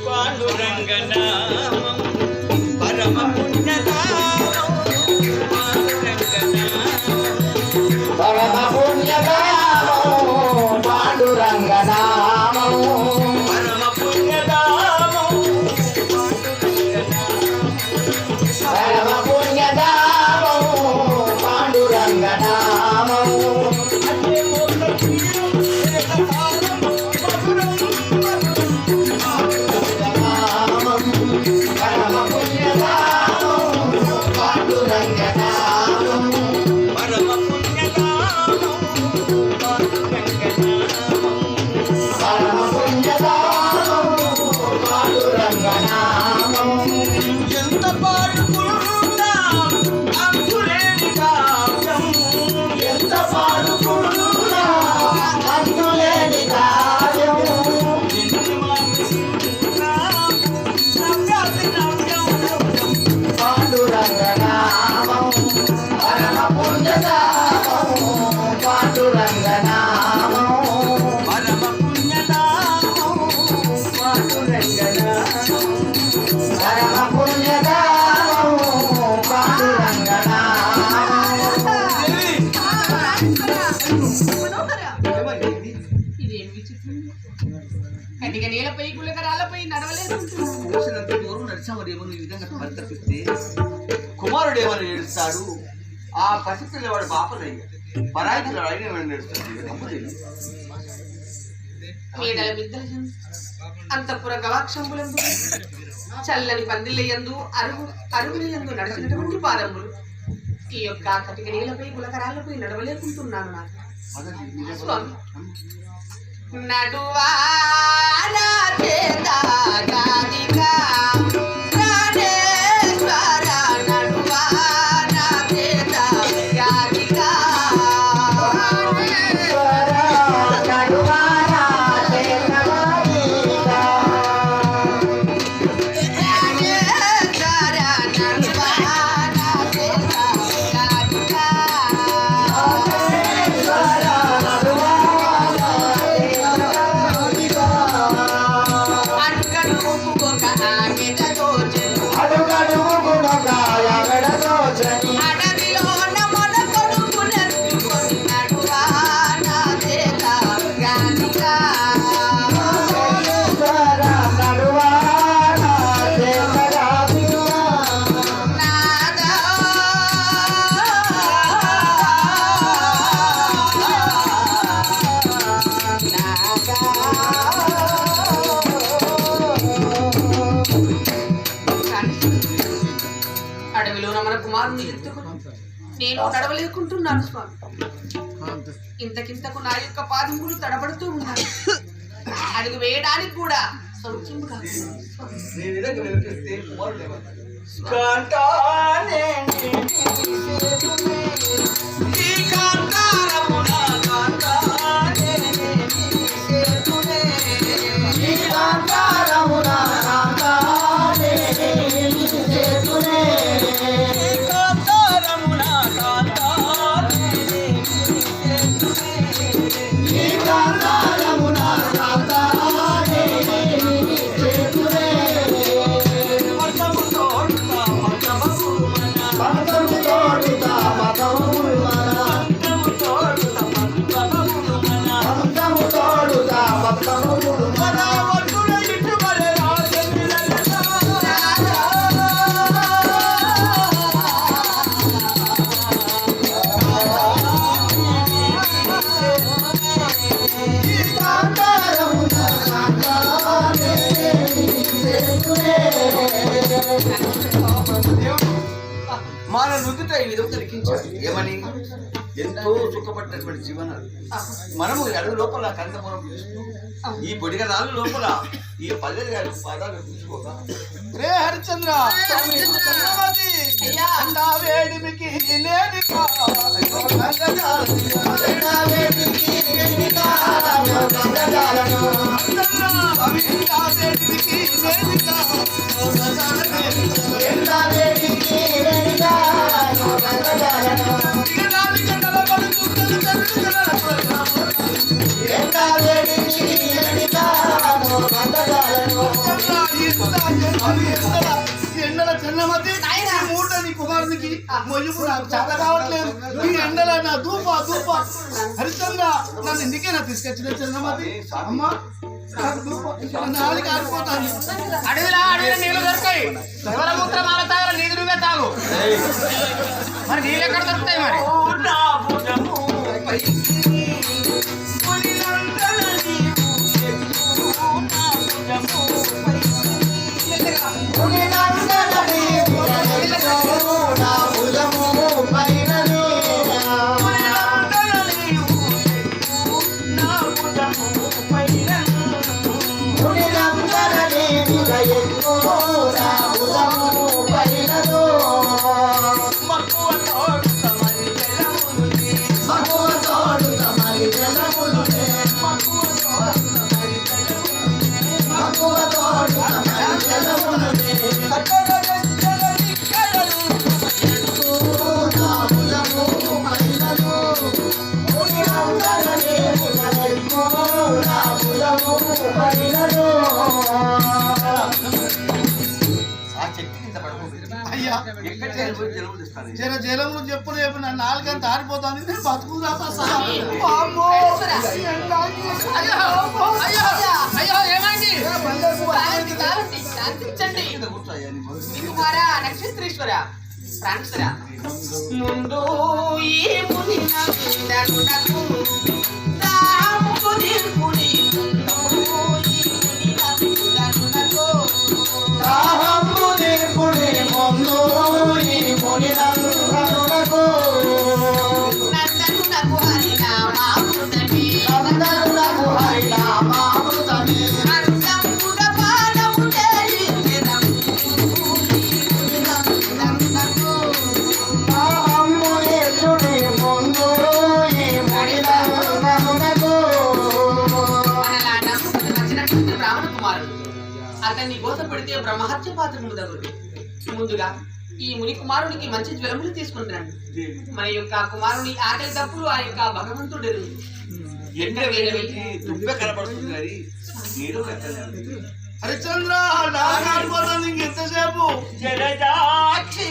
పాండురంగనామం పరమ పుణ్యనామం పాండురంగనామం పరమ పుణ్యనామం పాండురంగనామం పరమ పుణ్యనామం పరమ పుణ్యనామం పాండురంగనామం ఎంత పాడుకున్నా అంతులేని కావ్యం ఎంత పాడుకున్నా అంతులేని కావ్యం పాండురంగనామం పరమ పుణ్యనామం పాండురంగనామం పరమ పుణ్యనామం పాండురంగనామం పరమ పుణ్యనామం పాండురంగనామం ఇదేం విచిత్రం కటిక నేలపై గులకరాలపై నడవలేదు చూసినంత దూరం నడిచామరేమో ఈ విధంగా పరితపిస్తే కుమారుడు ఏమని ఏడుస్తాడు ఆ పసిపిల్లవాడు బాపలయ్య పరాయితులు అయిన ఏడుస్తాడు మేడల మిద్దల అంతఃపుర గవాక్షంబులందు చల్లని పందిళ్ళయందు అరుగులయందు నడిచినటువంటి పాదములు ఈ యొక్క కటిక నేలపై గులకరాలపై నడవలేకుంటున్నాను నాకు స్వామి నడువా నా చేత గాదిగా ప్రాణేశ్వర నడువా నా చేత గాదిగా ప్రాణేశ్వర నడువా నా చేత గాదిగా అడుగడుగు ఒక ఆమెద తోచెను అడవిలో నమల కొడుకునెత్తుకొని నడువా నా చేత గాదిగా నాదా అడవిలో మన కుమారుని ఎత్తుకుని నేను నడవలేకుంటున్నాను స్వామి ఇంతకింతకు నా యొక్క పాదములు తడబడుతూ ఉన్నాయి అడుగు వేయడానికి కూడా సౌఖ్యం కాదు నీ విధంగా వినిపిస్తే కుమారుడు ఏమన్నాడు? కాంతానే ఈ కాంతారమున కాంతానే కాంతారమున పట్టము తోడుతా పట్టము మన వడ్డున ఇటు మరే మన నుదుట ఈ విధంగా లిఖించాడు ఏమని ఎంతో సుఖపడినటువంటి జీవనాలు మనము అడుగు లోపల కందమూలం చూస్తూ ఈ పొడిగ రాళ్ళు లోపల ఈ పల్లెలు గారి పాదాలు చూసుకోగా రే హరిచంద్ర చంద్రమతి నా వేడిమికి నేడి ఎండా వేడికి అది ఎండల చిన్నమతి నాయనా. ఈ మూట నీ కుమారునికి మొయ్యము నాకు చేత కావట్లేదు ఈ ఎండల నా దూప హరిచంద్ర నన్ను ఎందుకైనా తీసుకొచ్చిన చిన్నమతి అమ్మా నాకు దూప నాలుగు ఆరిపోతాను అడవిలో నీళ్లు దొరుకుతాయి ఎవర మూత్రమాల తాగల నీళ్ళు నువ్వే తాగు మరి నీళ్ళు ఎక్కడ దొరుకుతాయి మరి ఆ చెట్టు కింద పడుకోండి. అయ్యా ఎక్కడ జలుబు తెస్తాను జలములు చెప్పు రేపు నా నాలుగంత ఆరిపోతాను నేను బతుకుదా అయ్యో ఏమైంది శాంతించండి కూర్చోయ్యా నీ మొదలు. కుమారా నక్షత్రేశ్వర ప్రాణేశ్వర ముందు ఈ ముని నాకు రాముకు నిర్ముని నందనునకు హరినామామృతమే అర్థంబుగ పాదము చేయించెదము. నందనునకు మనలా నమ్ముకుని వచ్చినటువంటి బ్రాహ్మణ కుమారుడు అతన్ని గోసపెడితే బ్రహ్మహత్య పాత్రములు తగులు. ముందుగా ఈ ముని కుమారునికి మంచి జ్వరములు తీసుకుంటున్నాడు. మన యొక్క కుమారుని ఆకలి తప్పులు ఆ యొక్క భగవంతుడు ఎండ వేడి దుబ్బె కనపడుతుంది కానీ నీరు కట్టలేదు. హరిచంద్ర నాకు ఆరిపోతాను ఇంకెంతసేపు జలజాక్షి